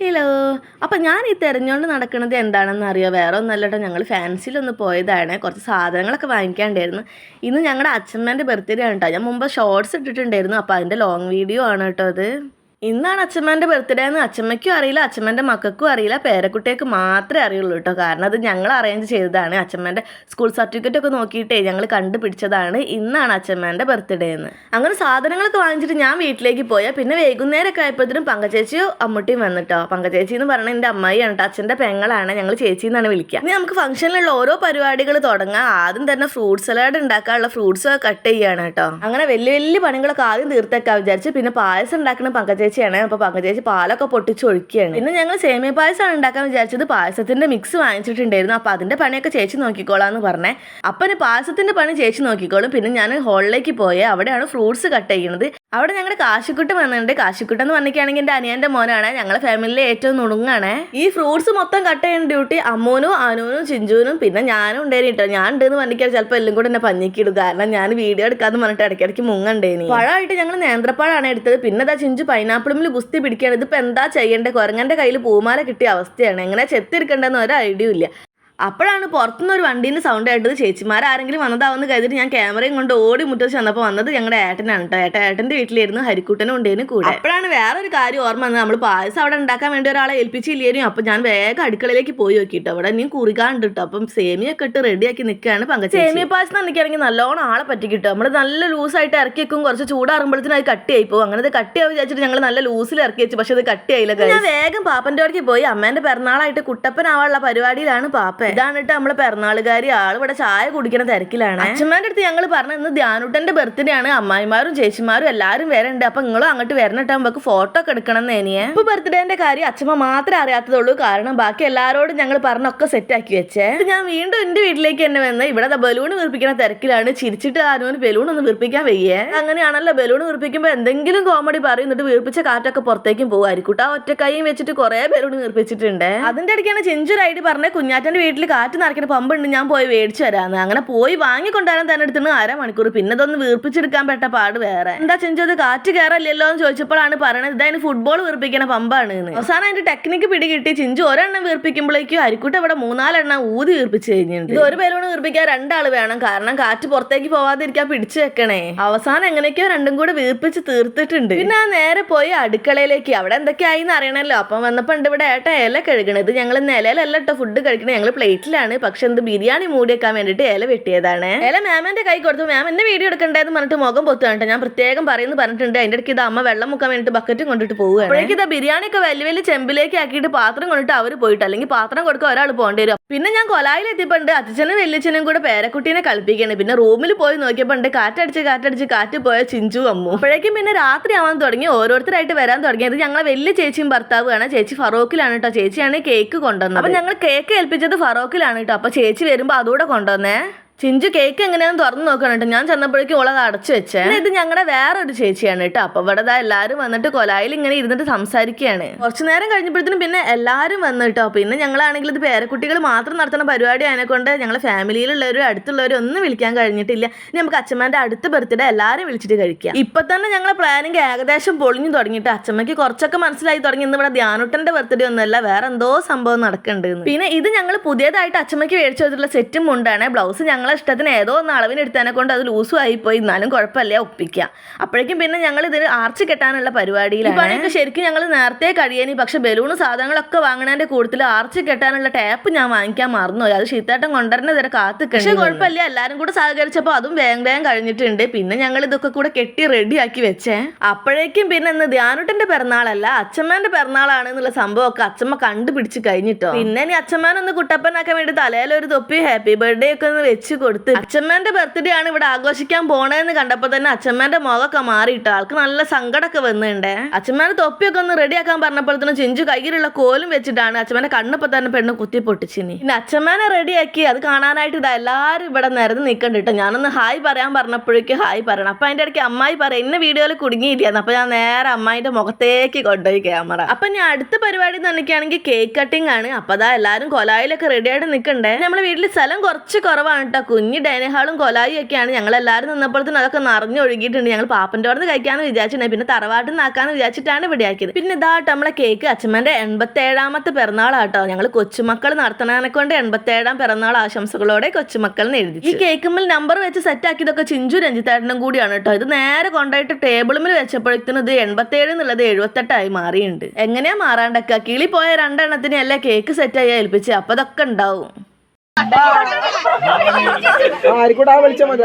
Hello. അപ്പം ഞാൻ ഈ തിരഞ്ഞുകൊണ്ട് നടക്കുന്നത് എന്താണെന്ന് അറിയോ? വേറെ ഒന്നല്ല കേട്ടോ, ഞങ്ങൾ ഫാൻസിലൊന്ന് പോയതാണ്. കുറച്ച് സാധനങ്ങളൊക്കെ വാങ്ങിക്കാണ്ടായിരുന്നു. ഇന്ന് ഞങ്ങളുടെ അച്ഛമ്മേൻ്റെ ബർത്ത്ഡേ ആണ് കേട്ടോ. ഞാൻ മുമ്പ് ഷോർട്സ് ഇട്ടിട്ടുണ്ടായിരുന്നു. അപ്പോൾ അതിൻ്റെ ലോങ് വീഡിയോ ആണ് കേട്ടോ അത്. ഇന്നാണ് അച്ഛമ്മേൻ്റെ ബർത്ത്ഡേ എന്ന് അച്ഛമ്മയ്ക്കും അറിയില്ല, അച്ഛമ്മേൻ്റെ മക്കൾക്കും അറിയില്ല, പേരക്കുട്ടിയൊക്കെ മാത്രമേ അറിയുള്ളൂ കേട്ടോ. കാരണം അത് ഞങ്ങൾ അറേഞ്ച് ചെയ്തതാണ്. അച്ഛമ്മേൻ്റെ സ്കൂൾ സർട്ടിഫിക്കറ്റ് ഒക്കെ നോക്കിയിട്ടേ ഞങ്ങൾ കണ്ടുപിടിച്ചതാണ് ഇന്നാണ് അച്ഛമ്മേൻ്റെ ബർത്ത്ഡേ എന്ന്. അങ്ങനെ സാധനങ്ങളൊക്കെ വാങ്ങിച്ചിട്ട് ഞാൻ വീട്ടിലേക്ക് പോയാൽ പിന്നെ വൈകുന്നേരമൊക്കെ ആയപ്പോഴത്തേനും പങ്കച്ചേച്ചിയോ അമ്മൂട്ടിയും വന്നിട്ടോ. പങ്കച്ചേച്ചി എന്ന് പറഞ്ഞാൽ എൻ്റെ അമ്മായിയാണ് കേട്ടോ, അച്ഛൻ്റെ പെങ്ങളാണ്. ഞങ്ങൾ ചേച്ചി എന്നാണ് വിളിക്കുക. ഇനി നമുക്ക് ഫംഗ്ഷനിലുള്ള ഓരോ പരിപാടികൾ തുടങ്ങാം. ആദ്യം തന്നെ ഫ്രൂട്ട് സലാഡ് ഉണ്ടാക്കാനുള്ള ഫ്രൂട്ട്സ് കട്ട് ചെയ്യുകയാണ് കേട്ടോ. അങ്ങനെ വലിയ വലിയ പണികളൊക്കെ ആദ്യം തീർത്തേക്കാൻ വിചാരിച്ചു. പിന്നെ പായസം ഉണ്ടാക്കുന്ന പങ്കച്ചേച്ചിയാണ്. അപ്പോൾ പങ്കച്ചേച്ചി പാലൊക്കെ പൊട്ടിച്ചൊഴിക്കുകയാണ്. പിന്നെ ഞങ്ങൾ സേമിയ പായസമാണ് ഉണ്ടാക്കാൻ വിചാരിച്ചത്. പായസത്തിന്റെ മിക്സ് വാങ്ങിച്ചിട്ടുണ്ടായിരുന്നു. അപ്പോൾ അതിന്റെ പണിയൊക്കെ ചേച്ചി നോക്കിക്കോളാന്ന് പറഞ്ഞേ. അപ്പം പായസത്തിന്റെ പണി ചേച്ചി നോക്കിക്കോളും. പിന്നെ ഞാൻ ഹോളിലേക്ക് പോയി അവിടെയാണ് ഫ്രൂട്ട്സ് കട്ട് ചെയ്യുന്നത്. അവിടെ ഞങ്ങളുടെ കാശിക്കുട്ടൻ വന്നിട്ടുണ്ട്. കാശിക്കുട്ടൻ എന്ന് പറഞ്ഞിട്ടാണെങ്കിൽ എൻ്റെ അനിയൻ്റെ മോനാണ്. ഞങ്ങളുടെ ഫാമിലിയിലെ ഏറ്റവും നുണുങ്ങാണ്. ഈ ഫ്രൂട്ട്സ് മൊത്തം കട്ട് ചെയ്യുന്ന ഡ്യൂട്ടി അമ്മൂനും അനുവിനും ചിഞ്ചുവിനും പിന്നെ ഞാനും ഉണ്ടായിരുന്നു കേട്ടോ. ഞാൻ ഉണ്ടെന്ന് പറഞ്ഞിട്ട് ചിലപ്പോൾ എല്ലാം കൂടെ എന്നെ പഞ്ഞിക്കിടും. കാരണം ഞാൻ വീഡിയോ എടുക്കാന്ന് പറഞ്ഞിട്ട് ഇടയ്ക്കിടയ്ക്ക് മുങ്ങണ്ടേനി. പഴമായിട്ട് ഞങ്ങൾ നേന്ത്രപ്പഴമാണ് എടുത്തത്. പിന്നെ അതാ ചിഞ്ചു പൈനാപ്പിളിൽ ഗുസ്തി പിടിക്കുകയാണ്. ഇതിപ്പോൾ എന്താ ചെയ്യേണ്ടത്? കുരങ്ങൻ്റെ കയ്യിൽ പൂമാല കിട്ടിയ അവസ്ഥയാണ്. എങ്ങനെ ചെത്തിരിക്കേണ്ടതെന്ന് ഒരു ഐഡിയ ഇല്ല. അപ്പോഴാണ് പുറത്തുനിന്ന് ഒരു വണ്ടീൻ്റെ സൗണ്ട് കേട്ടത്. ചേച്ചിമാരാരെങ്കിലും വന്നതാവെന്ന് കരുതിയിട്ട് ഞാൻ ക്യാമറയും കൊണ്ട് ഓടി മുറ്റത്ത് ചെന്നപ്പോൾ വന്നത് ഞങ്ങളുടെ ഏട്ടനാണ് കേട്ടോ. ഏട്ടൻ്റെ വീട്ടിലായിരുന്നു. ഹരിക്കുട്ടനും ഉണ്ടായിരുന്നു കൂടെ. അപ്പോഴാണ് വേറൊരു കാര്യം ഓർമ്മ വന്നത്. നമ്മൾ പായസം അവിടെ ഉണ്ടാക്കാൻ വേണ്ടി ഒരാളെ ഏൽപ്പിച്ചില്ലായിരുന്നു. അപ്പോൾ ഞാൻ വേഗം അടുക്കളയിലേക്ക് പോയി നോക്കിയിട്ട് അവിടെ ഇനിയും കുറികാണ്ട് കേട്ടോ. അപ്പം സേമിയൊക്കെ ഇട്ട് റെഡിയാക്കി നിൽക്കുകയാണ് പങ്കജ്. സേമിയ പായസം നിൽക്കുകയാണെങ്കിൽ നല്ലോണം ആളെ പറ്റി കിട്ടും. നമ്മൾ നല്ല ലൂസായിട്ട് ഇറക്കി വെക്കും. കുറച്ച് ചൂടാറുമ്പോഴത്തേനും അത് കട്ടിയായി പോകും. അങ്ങനെ കട്ടിയായി വിചാരിച്ചിട്ട് ഞങ്ങൾ നല്ല ലൂസിൽ ഇറക്കി വെച്ചു. പക്ഷെ അത് കട്ടിയായില്ല. ഞാൻ വേഗം പാപ്പൻ്റെ അടുത്ത് പോയി. അമ്മേൻ്റെ പിറന്നാളായിട്ട് കുട്ടപ്പനാവാനുള്ള പരിപാടിയിലാണ് പാപ്പ. ഇതാണ് കേട്ടോ നമ്മളെ പിറന്നാളുകാരി. ആള് ഇവിടെ ചായ കുടിക്കുന്ന തിരക്കിലാണ്. അച്ഛന്മാരുടെ അടുത്ത് ഞങ്ങൾ പറഞ്ഞു ഇന്ന് ധ്യാനുട്ടന്റെ ബർത്ത്ഡേ ആണ്, അമ്മായിമാരും ചേച്ചിമാരും എല്ലാവരും വരണ്ട്, അപ്പൊ നിങ്ങളും അങ്ങോട്ട് വരണട്ടോ, നമുക്ക് ഫോട്ടോ ഒക്കെ എടുക്കണം എന്നേനിയെ. ഇപ്പൊ ബർത്ത്ഡേന്റെ കാര്യം അച്ഛമ്മ മാത്രമേ അറിയാത്തതുള്ളൂ. കാരണം ബാക്കി എല്ലാവരോടും ഞങ്ങൾ പറഞ്ഞൊക്കെ സെറ്റ് ആക്കി വെച്ചേ. ഞാൻ വീണ്ടും എന്റെ വീട്ടിലേക്ക് തന്നെ വന്ന് ഇവിടെ ബലൂൺ വീർപ്പിക്കുന്ന തിരക്കിലാണ്. ചിരിച്ചിട്ട് ആരും ബലൂൺ ഒന്ന് വീർപ്പിക്കാൻ വയ്യേ. അങ്ങനെയാണല്ലോ, ബലൂൺ വീർപ്പിക്കുമ്പോൾ എന്തെങ്കിലും കോമഡി പറയുന്നിട്ട് വീർപ്പിച്ച കാറ്റൊക്കെ പുറത്തേക്കും പോകുമായിരിക്കും. ആ ഒറ്റ കൈയും വെച്ചിട്ട് കുറെ ബലൂൺ വീർപ്പിച്ചിട്ടുണ്ട്. അതിന്റെ ഇടയ്ക്കാണ് ചിഞ്ചു ഐഡി പറഞ്ഞ കുഞ്ഞാറ്റന്റെ വീട്ടിൽ കാറ്റ് നിറയ്ക്കുന്ന പമ്പുണ്ട്, ഞാൻ പോയി മേടിച്ചു വരാന്ന്. അങ്ങനെ പോയി വാങ്ങിക്കൊണ്ടുവരാൻ തന്നെ എടുത്തിന് 1/2 മണിക്കൂർ. പിന്നെ ഇതൊന്ന് വീർപ്പിച്ചെടുക്കാൻ പെട്ട പാട് വേറെ. എന്താ ചെഞ്ചത് കാറ്റ് കയറല്ലോ എന്ന് ചോദിച്ചപ്പോഴാണ് പറയണത് ഇതായത് ഫുട്ബോൾ വീർപ്പിക്കണ പമ്പാണ്. അവസാനം അതിന്റെ ടെക്നിക്ക് പിടികിട്ടി. ചിഞ്ചു ഒരെണ്ണം വീർപ്പിക്കുമ്പോഴേക്കും അരിക്കൂട്ട് ഇവിടെ 3-4 എണ്ണം ഊതി വീർപ്പിച്ച് കഴിഞ്ഞിട്ടുണ്ട്. ഇത് ഒരു ബലൂൺ വീർപ്പിക്കാൻ 2 ആൾ വേണം. കാരണം കാറ്റ് പുറത്തേക്ക് പോവാതിരിക്കാൻ പിടിച്ചു വെക്കണേ. അവസാനം എങ്ങനെയൊക്കെയോ രണ്ടും കൂടെ വീർപ്പിച്ച് തീർത്തിട്ടുണ്ട്. പിന്നെ നേരെ പോയി അടുക്കളയിലേക്ക്. അവിടെ എന്തൊക്കെയായിന്ന് അറിയണല്ലോ. അപ്പം വന്നപ്പോ ഉണ്ട് ഇവിടെ ഏട്ട ഇല കഴുകണത്. ഞങ്ങൾ നിലയിലല്ല കേട്ടോ ഫുഡ് കഴിക്കണേ, ഞങ്ങൾ പ്ലേറ്റിലാണ്. പക്ഷെ എന്ത് ബിരിയാണി മൂടി വെക്കാൻ വേണ്ടിട്ട് ഇല വെട്ടിയതാണ്. ഇല മാമിന്റെ കൈ കൊടുത്തു. മാം എന്നെ വീഡിയോ എടുക്കണ്ടെന്ന് പറഞ്ഞിട്ട് മുഖം പൊത്തുകണ്ടോ. ഞാൻ പ്രത്യേകം പറഞ്ഞിട്ടുണ്ട്. അതിന്റെ ഇടയ്ക്ക് ഇത് അമ്മ വെള്ളം മുക്കാൻ വേണ്ടിട്ട് ബക്കറ്റും കൊണ്ടിട്ട് പോവുകയാണ്. അപ്പോഴേക്ക് ഇത് ബിരിയാണി ഒക്കെ വലിയ വലിയ ചെമ്പിലേക്ക് ആക്കിയിട്ട് പാത്രം കൊണ്ടിട്ട് അവർ പോയിട്ട്, അല്ലെങ്കിൽ പാത്രം കൊടുക്കാൻ ഒരാൾ പോകേണ്ടി വരും. പിന്നെ ഞാൻ കൊലായിൽ എത്തിയപ്പോണ്ട് അച്ഛനും വലിയച്ഛനും കൂടെ പേരക്കുട്ടീനെ കളിപ്പിക്കുകയാണ്. പിന്നെ റൂമിൽ പോയി നോക്കിയപ്പോണ്ട് കാറ്റടിച്ച് കാറ്റ് പോയ ചിഞ്ചു അമ്മു. അപ്പോഴേക്കും പിന്നെ രാത്രി ആവാൻ തുടങ്ങി. ഓരോരുത്തരായിട്ട് വരാൻ തുടങ്ങിയത് ഞങ്ങളെ വലിയ ചേച്ചിയും ഭർത്താവുമാണ്. ചേച്ചി ഫറോക്കിലാണ് കേട്ടോ. ചേച്ചിയാണ് കേക്ക് കൊണ്ടുവന്നത്. അപ്പൊ ഞങ്ങൾ കേക്ക് ഏൽപ്പിച്ചത് ഫറോക്കിലാണ് കേട്ടോ. അപ്പൊ ചേച്ചി വരുമ്പോ അതുകൂടെ കൊണ്ടുവന്നേ. ചിഞ്ചു കേക്ക് എങ്ങനെയാണെന്ന് തുറന്നു നോക്കണം കേട്ടോ. ഞാൻ ചെന്നപ്പോഴേക്കും ഓളത് അടച്ചു വെച്ചേ. ഇത് ഞങ്ങളുടെ വേറൊരു ചേച്ചിയാണ് കേട്ടോ. അപ്പൊ ഇവിടെ എല്ലാവരും വന്നിട്ട് കൊലായിൽ ഇങ്ങനെ ഇരുന്നിട്ട് സംസാരിക്കുകയാണ്. കുറച്ചു നേരം കഴിഞ്ഞപ്പോഴത്തേനും പിന്നെ എല്ലാവരും വന്നു കേട്ടോ. പിന്നെ ഞങ്ങളാണെങ്കിൽ ഇത് പേരക്കുട്ടികൾ മാത്രം നടത്തുന്ന പരിപാടി അതിനെക്കൊണ്ട് ഞങ്ങളെ ഫാമിലിയിലുള്ളവരും അടുത്തുള്ളവരും ഒന്നും വിളിക്കാൻ കഴിഞ്ഞിട്ടില്ല. ഇനി നമുക്ക് അച്ഛമ്മേന്റെ അടുത്ത ബർത്ത്ഡേ എല്ലാവരും വിളിച്ചിട്ട് കഴിക്കാം. ഇപ്പൊ തന്നെ ഞങ്ങളെ പ്ലാനിങ് ഏകദേശം പൊളിഞ്ഞു തുടങ്ങിയിട്ട് അച്ഛമ്മയ്ക്ക് കുറച്ചൊക്കെ മനസ്സിലായി തുടങ്ങി. ഇന്ന് ഇവിടെ ധ്യാനുട്ടന്റെ ബർത്ത്ഡേ ഒന്നുമല്ല, വേറെ എന്തോ സംഭവം നടക്കുന്നുണ്ട്. പിന്നെ ഇത് ഞങ്ങൾ പുതിയതായിട്ട് അച്ഛമ്മയ്ക്ക് മേടിച്ചു വെച്ചിട്ടുള്ള സെറ്റും കൊണ്ടാണ്. ബ്ലൗസ് ഞങ്ങളെ ഇഷ്ടത്തിന് ഏതോ ഒന്ന് അളവിന് എടുത്തതിനെ കൊണ്ട് അത് ലൂസും ആയിപ്പോയി. എന്നാലും കുഴപ്പമില്ല, ഒപ്പിക്കാം. അപ്പോഴേക്കും പിന്നെ ഞങ്ങൾ ഇതിന് ആർച്ച് കെട്ടാനുള്ള പരിപാടിയിലാണ്. പണിയൊക്കെ ശരിക്കും ഞങ്ങൾ നേരത്തെ കഴിയാനി. പക്ഷെ ബലൂണ് സാധനങ്ങളൊക്കെ വാങ്ങണതിന്റെ കൂടുതൽ ആർച്ച് കെട്ടാനുള്ള ടാപ്പ് ഞാൻ വാങ്ങിക്കാൻ മറന്നുപോയി. അത് ശീത്തേട്ടം കൊണ്ടുവരുന്ന ഇതുവരെ കാത്തിക്കണം. പക്ഷെ കുഴപ്പമില്ല, എല്ലാവരും കൂടെ സഹകരിച്ചപ്പോൾ അതും വേഗം കഴിഞ്ഞിട്ടുണ്ട്. പിന്നെ ഞങ്ങൾ ഇതൊക്കെ കൂടെ കെട്ടി റെഡിയാക്കി വെച്ചേ. അപ്പോഴേക്കും പിന്നെ ഇന്ന് ധ്യാനുട്ടന്റെ പിറന്നാളല്ല, അച്ഛമ്മേന്റെ പിറന്നാളാണ് എന്നുള്ള സംഭവമൊക്കെ അച്ഛമ്മ കണ്ടുപിടിച്ച് കഴിഞ്ഞിട്ടോ. പിന്നെ ഇനി അച്ഛമ്മേനൊന്ന് കുട്ടപ്പനാക്കാൻ വേണ്ടി തലയിലൊരു തൊപ്പി ഹാപ്പി ബർത്ത്ഡേ ഒക്കെ ഒന്ന് വെച്ച് കൊടുത്ത് അച്ഛമ്മേന്റെ ബർത്ത്ഡേ ആണ് ഇവിടെ ആഘോഷിക്കാൻ പോണേന്ന് കണ്ടപ്പോ തന്നെ അച്ഛമ്മേന്റെ മുഖമൊക്കെ മാറിയിട്ട് ആൾക്ക് നല്ല സങ്കടമൊക്കെ വന്നിട്ടുണ്ടേ. അച്ഛമ്മേന്റെ തൊപ്പിയൊക്കെ ഒന്ന് റെഡിയാക്കാൻ പറഞ്ഞപ്പോഴത്തേനും ചിഞ്ചു കയ്യിലുള്ള കോലും വെച്ചിട്ടാണ് അച്ഛമ്മേന്റെ കണ്ണപ്പോ തന്നെ പെണ്ണ് കുത്തി പൊട്ടിച്ചിനി. പിന്നെ അച്ഛമ്മേനെ റെഡിയാക്കി അത് കാണാനായിട്ട് ഇതാ എല്ലാവരും ഇവിടെ നിരന്ന് നിൽക്കണ്ട കേട്ടോ. ഞാനൊന്ന് ഹായ് പറയാൻ പറഞ്ഞപ്പോഴേക്കും ഹായ് പറയണം. അപ്പൊ അതിന്റെ ഇടയ്ക്ക് അമ്മായി പറയാം എന്നെ വീഡിയോയിൽ കുടുങ്ങിയില്ലായിരുന്നു. അപ്പൊ ഞാൻ നേരെ അമ്മായിന്റെ മുഖത്തേക്ക് കൊണ്ടുപോയി ക്യാമറ. അപ്പൊ ഞാൻ അടുത്ത പരിപാടി തന്നിക്കാണെങ്കിൽ കേക്ക് കട്ടിംഗ് ആണ്. അപ്പൊ അതാ എല്ലാവരും കൊലായിലൊക്കെ റെഡി ആയിട്ട് നിൽക്കണ്ടേ. നമ്മളെ വീട്ടിൽ സ്ഥലം കുറച്ച് കുറവാണ് കേട്ടോ. കുഞ്ഞി ഡൈനിങ് ഹാളും കൊലായും ഒക്കെയാണ്. ഞങ്ങളെല്ലാവരും നിന്നപ്പോഴത്തേനും അതൊക്കെ നിറഞ്ഞൊഴുകിയിട്ടുണ്ട്. ഞങ്ങൾ പാപ്പൻ്റെ അവിടെ നിന്ന് കഴിക്കാമെന്ന് വിചാരിച്ചിട്ടുണ്ട്. പിന്നെ തറവാട്ടിൽ നിന്നാക്കാന്ന് വിചാരിച്ചിട്ടാണ് ഇവിടെ ആക്കിയത്. പിന്നെ ഇതാട്ടോ നമ്മളെ കേക്ക് അച്ഛമ്മേൻ്റെ 87ാമത്തെ പിറന്നാളാട്ടോ. ഞങ്ങൾ കൊച്ചുമക്കൾ നടത്തണതിനെ കൊണ്ട് 87ാം പിറന്നാൾ ആശംസകളോടെ കൊച്ചുമക്കളെന്ന് എഴുതി. ഈ കേക്കുമ്പിൽ നമ്പർ വെച്ച് സെറ്റ് ആക്കിയതൊക്കെ ചിഞ്ചു രഞ്ജിത്തേട്ടനും കൂടിയാണ് കേട്ടോ. ഇത് നേരെ കൊണ്ടുപോയിട്ട് ടേബിളിൽ വെച്ചപ്പോഴത്തേനും ഇത് 87 എന്നുള്ളത് 78 മാറിയുണ്ട്. എങ്ങനെയാ മാറാണ്ടൊക്കെ കിളി പോയ 2 എണ്ണത്തിന് അല്ലേ കേക്ക് സെറ്റ് ആയി ഏൽപ്പിച്ച്. അപ്പൊ അതൊക്കെ ഉണ്ടാവും.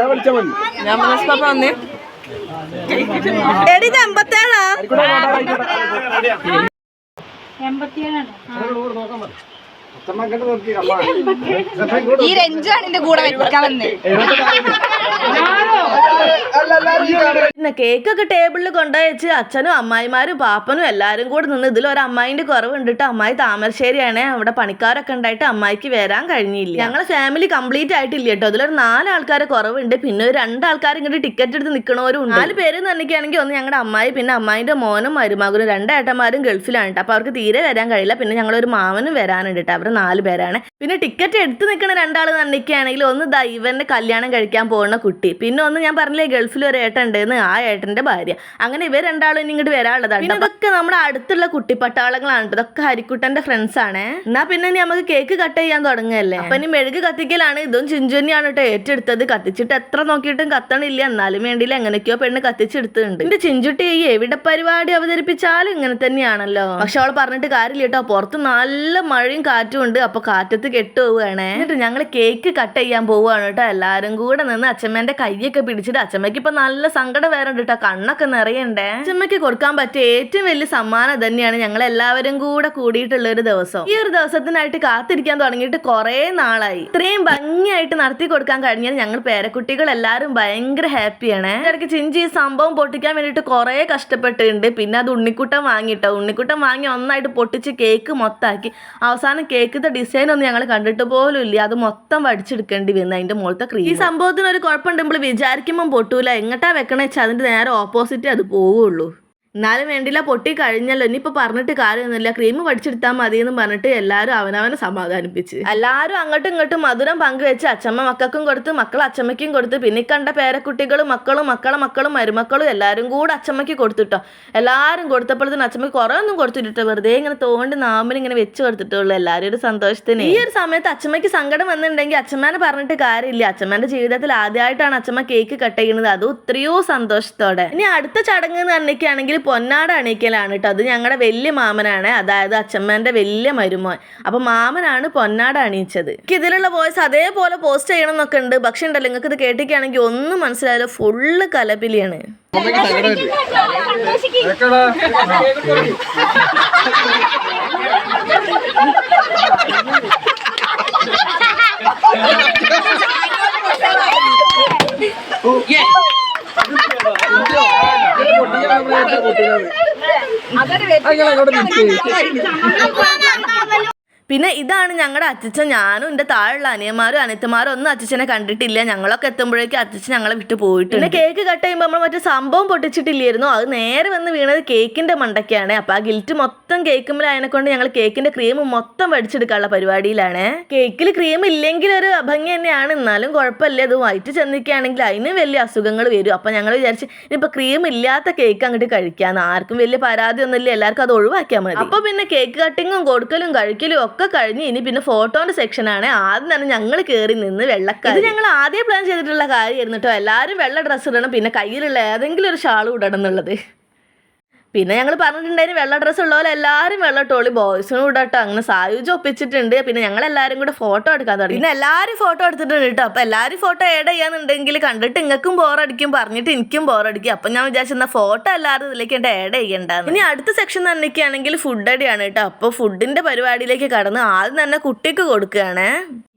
എടി 87 ഈ രഞ്ജാണ് എന്റെ കൂടെ വെക്കാൻ വന്നേ. പിന്നെ കേക്കൊക്കെ ടേബിളിൽ കൊണ്ടുവച്ച് അച്ഛനും അമ്മായിമാരും പാപ്പനും എല്ലാരും കൂടെ നിന്ന് ഇതിലൊരു അമ്മായിന്റെ കുറവുണ്ടിട്ട്. അമ്മായി താമരശ്ശേരിയാണ്. അവിടെ പണിക്കാരൊക്കെ ഉണ്ടായിട്ട് അമ്മായിക്ക് വരാൻ കഴിഞ്ഞില്ല. ഞങ്ങളെ ഫാമിലി കംപ്ലീറ്റ് ആയിട്ടില്ല കേട്ടോ. അതിലൊരു 4 ആൾക്കാരെ കുറവുണ്ട്. പിന്നെ ഒരു 2 ആൾക്കാർ ഇങ്ങോട്ട് ടിക്കറ്റ് എടുത്ത് നിൽക്കണവരും 4 പേര് തന്നിക്കുകയാണെങ്കിൽ ഒന്ന് ഞങ്ങളുടെ അമ്മായി, പിന്നെ അമ്മായിന്റെ മോനും മരുമകനും 2 ഏട്ടന്മാരും ഗൾഫിലാണ് കേട്ടോ. അപ്പൊ അവർക്ക് തീരെ വരാൻ കഴിയില്ല. പിന്നെ ഞങ്ങളൊരു മാമനും വരാനുണ്ട് കേട്ടോ. അവർ 4 പേരാണ്. പിന്നെ ടിക്കറ്റ് എടുത്ത് നിൽക്കുന്ന 2 ആൾ തന്നിക്കുകയാണെങ്കിൽ ഒന്ന് ഇവന്റെ കല്യാണം കഴിക്കാൻ പോകുന്ന കുട്ടി, പിന്നെ ഒന്ന് ഞാൻ പറഞ്ഞില്ലേ ഗൾഫിൽ ഒരു ഏട്ടൻ ഉണ്ടെന്ന്, ആ ഏട്ടന്റെ ഭാര്യ. അങ്ങനെ ഇവർ 2 ആളും ഇങ്ങോട്ട് വരാനുള്ളതാണ്. പിന്നെ ഇതൊക്കെ നമ്മുടെ അടുത്തുള്ള കുട്ടിപ്പട്ടാളങ്ങളാണ്. ഇതൊക്കെ ഹരിക്കുട്ടന്റെ ഫ്രണ്ട്സ് ആണ്. എന്നാ പിന്നെ നമുക്ക് കേക്ക് കട്ട് ചെയ്യാൻ തുടങ്ങുകയല്ലേ. അപ്പൊ ഇനി മെഴുക് കത്തിക്കലാണ്. ഇതും ചിഞ്ചുന്നെയാണ് കേട്ടോ ഏറ്റെടുത്തത്. കത്തിച്ചിട്ട് എത്ര നോക്കിയിട്ടും കത്തണില്ല. എന്നാലും വേണ്ടിയില്ല എങ്ങനെയൊക്കെയോ പെണ്ണ് കത്തിച്ചെടുത്തുണ്ട്. എന്റെ ചിഞ്ചുട്ടി ഈ എവിടെ പരിപാടി അവതരിപ്പിച്ചാലും ഇങ്ങനെ തന്നെയാണല്ലോ. പക്ഷെ അവൾ പറഞ്ഞിട്ട് കാര്യമില്ല കേട്ടോ. പുറത്ത് നല്ല മഴയും കാറ്റും ഉണ്ട്. അപ്പൊ കാറ്റത്ത് കെട്ടുപോവുകയാണേ. എന്നിട്ട് ഞങ്ങൾ കേക്ക് കട്ട് ചെയ്യാൻ പോവുകയാണ് കേട്ടോ. എല്ലാരും കൂടെ നിന്ന് അച്ഛമ്മേന്റെ കൈയൊക്കെ പിടിച്ചിട്ട്. അച്ഛമ്മയ്ക്ക് ഇപ്പൊ നല്ല സങ്കടം വേറുണ്ട് കേട്ടോ. കണ്ണൊക്കെ നിറയണ്ടേ. അച്ഛമ്മയ്ക്ക് കൊടുക്കാൻ പറ്റിയ ഏറ്റവും വലിയ സമ്മാനം തന്നെയാണ് ഞങ്ങൾ എല്ലാവരും കൂടെ കൂടിയിട്ടുള്ള ഒരു ദിവസം. ഈ ഒരു ദിവസത്തിനായിട്ട് കാത്തിരിക്കാൻ തുടങ്ങിയിട്ട് കുറെ നാളായി. ഇത്രയും ഭംഗിയായിട്ട് നടത്തി കൊടുക്കാൻ കഴിഞ്ഞാൽ ഞങ്ങൾ പേരക്കുട്ടികൾ എല്ലാവരും ഭയങ്കര ഹാപ്പിയാണ്. ഇടയ്ക്ക് ചിഞ്ചി ഈ സംഭവം പൊട്ടിക്കാൻ വേണ്ടിയിട്ട് കുറെ കഷ്ടപ്പെട്ടിട്ടുണ്ട്. പിന്നെ അത് ഉണ്ണിക്കുട്ടൻ വാങ്ങിട്ടോ. ഉണ്ണിക്കുട്ടൻ വാങ്ങി ഒന്നായിട്ട് പൊട്ടിച്ച് കേക്ക് മൊത്തമാക്കി. അവസാനം കേക്കിന്റെ ഡിസൈൻ ഒന്നും ഞങ്ങൾ കണ്ടിട്ട് പോലും ഇല്ല. അത് മൊത്തം വടിച്ചെടുക്കേണ്ടി വന്നു അതിന്റെ മുകളിലത്തെ ക്രീം. ഈ സംഭവത്തിന് ഒരു കുഴപ്പമുണ്ട്. നമ്മൾ വിചാരിക്കുമ്പോൾ പൊട്ടൂല. എങ്ങട്ടാ വെക്കണ വെച്ചാൽ അതിന്റെ നേരെ ഓപ്പോസിറ്റ് അത് പോവുള്ളൂ. എന്നാലും വേണ്ടില്ല, പൊട്ടി കഴിഞ്ഞല്ലോ. ഇനിയിപ്പോൾ പറഞ്ഞിട്ട് കാര്യമൊന്നുമില്ല. ക്രീം പഠിച്ചെടുത്താൽ മതി എന്ന് പറഞ്ഞിട്ട് എല്ലാവരും അവനവനെ സമാധാനിപ്പിച്ച് എല്ലാവരും അങ്ങോട്ടും ഇങ്ങോട്ടും മധുരം പങ്കുവെച്ച് അച്ഛമ്മ മക്കൾക്കും കൊടുത്ത്, മക്കൾ അച്ഛമ്മയ്ക്കും കൊടുത്ത്, പിന്നെ കണ്ട പേരക്കുട്ടികളും മക്കളും മക്കളും മരുമക്കളും എല്ലാവരും കൂടെ അച്ഛമ്മയ്ക്ക് കൊടുത്തിട്ടോ. എല്ലാവരും കൊടുത്തപ്പോഴത്തേനും അച്ഛമ്മയ്ക്ക് കുറേ ഒന്നും കൊടുത്തിട്ടോ. വെറുതെ ഇങ്ങനെ തോണ്ടി നാമ്പിൽ ഇങ്ങനെ വെച്ച് കൊടുത്തിട്ടുള്ളൂ എല്ലാവരും ഒരു സന്തോഷത്തിന്. ഈ ഒരു സമയത്ത് അച്ഛമ്മയ്ക്ക് സങ്കടം വന്നിട്ടുണ്ടെങ്കിൽ അച്ഛമ്മേനെ പറഞ്ഞിട്ട് കാര്യമില്ല. അച്ഛമ്മേന്റെ ജീവിതത്തിൽ ആദ്യമായിട്ടാണ് അച്ഛമ്മ കേക്ക് കട്ട് ചെയ്യുന്നത്. അതും എത്രയോ സന്തോഷത്തോടെ. ഇനി അടുത്ത ചടങ്ങ് എന്ന് പറഞ്ഞിരിക്കുകയാണെങ്കിൽ പൊന്നാട അണിക്കലാണ് കേട്ടോ. അത് ഞങ്ങളുടെ വലിയ മാമനാണ്, അതായത് അച്ഛമ്മേന്റെ വലിയ മരുമോൻ. അപ്പൊ മാമനാണ് പൊന്നാട അണിയിച്ചത്. ഇതിലുള്ള വോയിസ് അതേപോലെ പോസ്റ്റ് ചെയ്യണം എന്നൊക്കെ ഉണ്ട്. പക്ഷെ ഉണ്ടല്ലോ നിങ്ങൾക്ക് ഇത് കേട്ടിരിക്കുകയാണെങ്കിൽ ഒന്നും മനസ്സിലായാലോ, ഫുള്ള് കലപിലിയാണ്. പിന്നെ ഇതാണ് ഞങ്ങളുടെ അച്ഛൻ. ഞാനും എൻ്റെ താഴെയുള്ള അനിയന്മാരും അനിയത്തിമാരും ഒന്നും അച്ഛനെ കണ്ടിട്ടില്ല. ഞങ്ങളൊക്കെ എത്തുമ്പോഴേക്കും അച്ഛൻ ഞങ്ങളെ വിട്ട് പോയിട്ട്. പിന്നെ കേക്ക് കട്ട് ചെയ്യുമ്പോൾ നമ്മൾ മറ്റേ സംഭവം പൊട്ടിച്ചിട്ടില്ലായിരുന്നു. അത് നേരെ വന്ന് വീണത് കേക്കിന്റെ മണ്ടയ്ക്കാണ്. അപ്പൊ ആ ഗിൽറ്റ് മൊത്തം കേക്കുമ്പിലായതിനെ കൊണ്ട് ഞങ്ങൾ കേക്കിന്റെ ക്രീം മൊത്തം വടിച്ചെടുക്കാനുള്ള പരിപാടിയിലാണ്. കേക്കിൽ ക്രീം ഇല്ലെങ്കിൽ ഒരു അഭംഗി തന്നെയാണ്, എന്നാലും കുഴപ്പമില്ല. ഇത് വയറ്റ് ചെന്നിക്കുകയാണെങ്കിൽ അതിന് വലിയ അസുഖങ്ങൾ വരും. അപ്പൊ ഞങ്ങൾ വിചാരിച്ച് ഇനിയിപ്പോ ക്രീം ഇല്ലാത്ത കേക്ക് അങ്ങോട്ട് കഴിക്കാന്ന്. ആർക്കും വലിയ പരാതി ഒന്നുമില്ല, എല്ലാവർക്കും അത് ഒഴിവാക്കിയാൽ മതി. അപ്പൊ പിന്നെ കേക്ക് കട്ടിങ്ങും കൊടുക്കലും കഴിക്കലും ഒക്കെ കഴിഞ്ഞ് ഇനി പിന്നെ ഫോട്ടോന്റെ സെക്ഷനാണ്. ആദ്യം തന്നെ ഞങ്ങൾ കയറി നിന്ന് വെള്ളക്കാർ. ഇത് ഞങ്ങൾ ആദ്യം പ്ലാൻ ചെയ്തിട്ടുള്ള കാര്യമായിരുന്നു കേട്ടോ. എല്ലാവരും വെള്ള ഡ്രസ്സ് ഇടണം, പിന്നെ കയ്യിലുള്ള ഏതെങ്കിലും ഒരു ഷാളും ഇടണം എന്നുള്ളത്. പിന്നെ ഞങ്ങൾ പറഞ്ഞിട്ടുണ്ടായിരുന്നു വെള്ള ഡ്രസ്സ് ഉള്ളപോലെ എല്ലാവരും വെള്ളട്ടോളി ബോയ്സിനും ഇടട്ടോ. അങ്ങനെ സായുജ് ഒപ്പിച്ചിട്ടുണ്ട്. പിന്നെ ഞങ്ങൾ എല്ലാവരും കൂടെ ഫോട്ടോ എടുക്കാൻ തുടങ്ങി. പിന്നെ എല്ലാവരും ഫോട്ടോ എടുത്തിട്ടുണ്ട് കേട്ടോ. അപ്പോൾ എല്ലാവരും ഫോട്ടോ ആഡ് ചെയ്യാന്നുണ്ടെങ്കിൽ കണ്ടിട്ട് നിങ്ങൾക്കും ബോറടിക്കും, പറഞ്ഞിട്ട് എനിക്കും ബോറടിക്കും. അപ്പം ഞാൻ വിചാരിച്ചെന്നാൽ ഫോട്ടോ എല്ലാവരും ഇതിലേക്ക് ആഡ് ചെയ്യേണ്ടത്. ഇനി അടുത്ത സെക്ഷൻ തന്നെയൊക്കെയാണെങ്കിൽ ഫുഡ് അടിയാണ് കേട്ടോ. അപ്പോൾ ഫുഡിൻ്റെ പരിപാടിയിലേക്ക് കടന്ന് ആദ്യം തന്നെ കുട്ടിക്ക് കൊടുക്കുകയാണ്.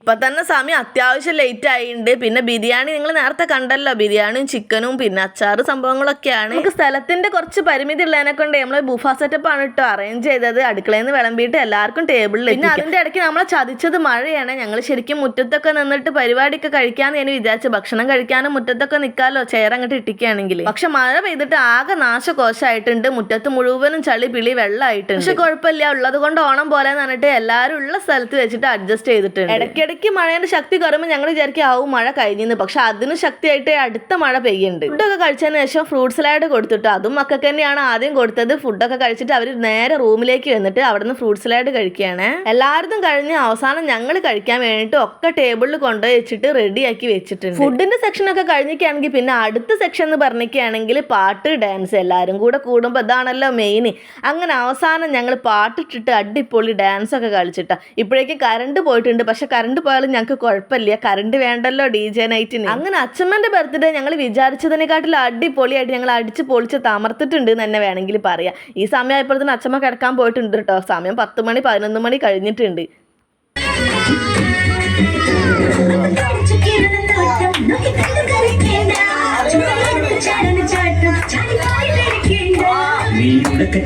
ഇപ്പം തന്നെ സമയം അത്യാവശ്യം ലേറ്റ് ആയിട്ടുണ്ട്. പിന്നെ ബിരിയാണി നിങ്ങൾ നേരത്തെ കണ്ടല്ലോ, ബിരിയാണിയും ചിക്കനും പിന്നെ അച്ചാറ് സംഭവങ്ങളൊക്കെയാണ്. നമുക്ക് സ്ഥലത്തിന്റെ കുറച്ച് പരിമിതി ഉള്ളതിനെ കൊണ്ട് നമ്മൾ ബുഫ സെറ്റപ്പ് ആണ് കേട്ടോ അറേഞ്ച് ചെയ്തത്. അടുക്കളയിൽ നിന്ന് വിളമ്പിയിട്ട് എല്ലാവർക്കും ടേബിളിൽ. പിന്നെ അതിന്റെ ഇടയ്ക്ക് നമ്മളെ ചതിച്ചത് മഴയാണ്. ഞങ്ങൾ ശരിക്കും മുറ്റത്തൊക്കെ നിന്നിട്ട് പരിപാടിയൊക്കെ കഴിക്കാന്ന് ഞാൻ വിചാരിച്ചു. ഭക്ഷണം കഴിക്കാനും മുറ്റത്തൊക്കെ നിൽക്കാമല്ലോ ചെയർ അങ്ങോട്ട് ഇട്ടിക്കുകയാണെങ്കിൽ. പക്ഷെ മഴ പെയ്തിട്ട് ആകെ നാശകോശമായിട്ടുണ്ട്. മുറ്റത്ത് മുഴുവനും ചളി പിളി വെള്ളമായിട്ടുണ്ട്. പക്ഷെ കുഴപ്പമില്ല, ഉള്ളത് കൊണ്ട് ഓണം പോലെ എന്ന് പറഞ്ഞിട്ട് എല്ലാവരും ഉള്ള സ്ഥലത്ത് വെച്ചിട്ട് അഡ്ജസ്റ്റ് ചെയ്തിട്ടുണ്ട്. ഇടയ്ക്കിടയ്ക്ക് ശരിക്കും മഴേന്റെ ശക്തി കുറയുമ്പോൾ ഞങ്ങൾ വിചാരിക്കും ആവും മഴ കഴിഞ്ഞെന്ന്. പക്ഷെ അതിന് ശക്തിയായിട്ട് അടുത്ത മഴ പെയ്യുന്നുണ്ട്. ഫുഡൊക്കെ കഴിച്ചതിന് ശേഷം ഫ്രൂട്ട് സലാഡ് കൊടുത്തിട്ട് അതും മക്കൾക്ക് തന്നെയാണ് ആദ്യം കൊടുത്തത്. ഫുഡൊക്കെ കഴിച്ചിട്ട് അവർ നേരെ റൂമിലേക്ക് വന്നിട്ട് അവിടെ നിന്ന് ഫ്രൂട്ട് സലാഡ് കഴിക്കുകയാണ്. എല്ലാവരും കഴിഞ്ഞ് അവസാനം ഞങ്ങൾ കഴിക്കാൻ വേണ്ടിയിട്ട് ഒക്കെ ടേബിളിൽ കൊണ്ടുപോയി വെച്ചിട്ട് റെഡിയാക്കി വെച്ചിട്ടുണ്ട്. ഫുഡിന്റെ സെക്ഷൻ ഒക്കെ കഴിഞ്ഞിരിക്കുകയാണെങ്കിൽ പിന്നെ അടുത്ത സെക്ഷൻ എന്ന് പറഞ്ഞിരിക്കുകയാണെങ്കിൽ പാട്ട് ഡാൻസ് എല്ലാവരും കൂടെ കൂടുമ്പോൾ ഇതാണല്ലോ മെയിൻ. അങ്ങനെ അവസാനം ഞങ്ങൾ പാട്ടിട്ടിട്ട് അടിപൊളി ഡാൻസ് ഒക്കെ കളിച്ചിട്ടാ. ഇപ്പോഴേക്കും കറണ്ട് പോയിട്ടുണ്ട്. പക്ഷെ കറണ്ട് പോയാലും ഞങ്ങൾക്ക് കുഴപ്പമില്ല, കറണ്ട് വേണ്ടല്ലോ DJ നൈറ്റിന്. അങ്ങനെ അച്ഛമ്മന്റെ ബർത്ത്ഡേ ഞങ്ങൾ വിചാരിച്ചതിനെക്കാട്ടിലും അടിപൊളിയായിട്ട് ഞങ്ങൾ അടിച്ച് പൊളിച്ച് തമർത്തിട്ടുണ്ട് എന്ന് തന്നെ വേണമെങ്കിൽ പറയാം. ഈ സമയമായപ്പോഴത്തേന് അച്ഛമ്മ കിടക്കാൻ പോയിട്ടുണ്ട് കേട്ടോ. സമയം 10 മണി 11 മണി കഴിഞ്ഞിട്ടുണ്ട്.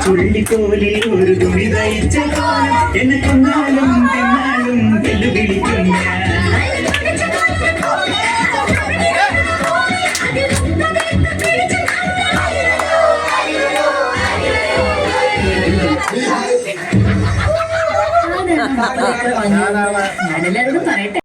ചുള്ളിക്കോലിൽ ഒരു തുണി തയ്ച്ച എന്നെ കൊന്നാലും തിന്നാലും വെല്ലുവിളിക്കും. ഞാനെല്ലാവരോടും പറയട്ടെ.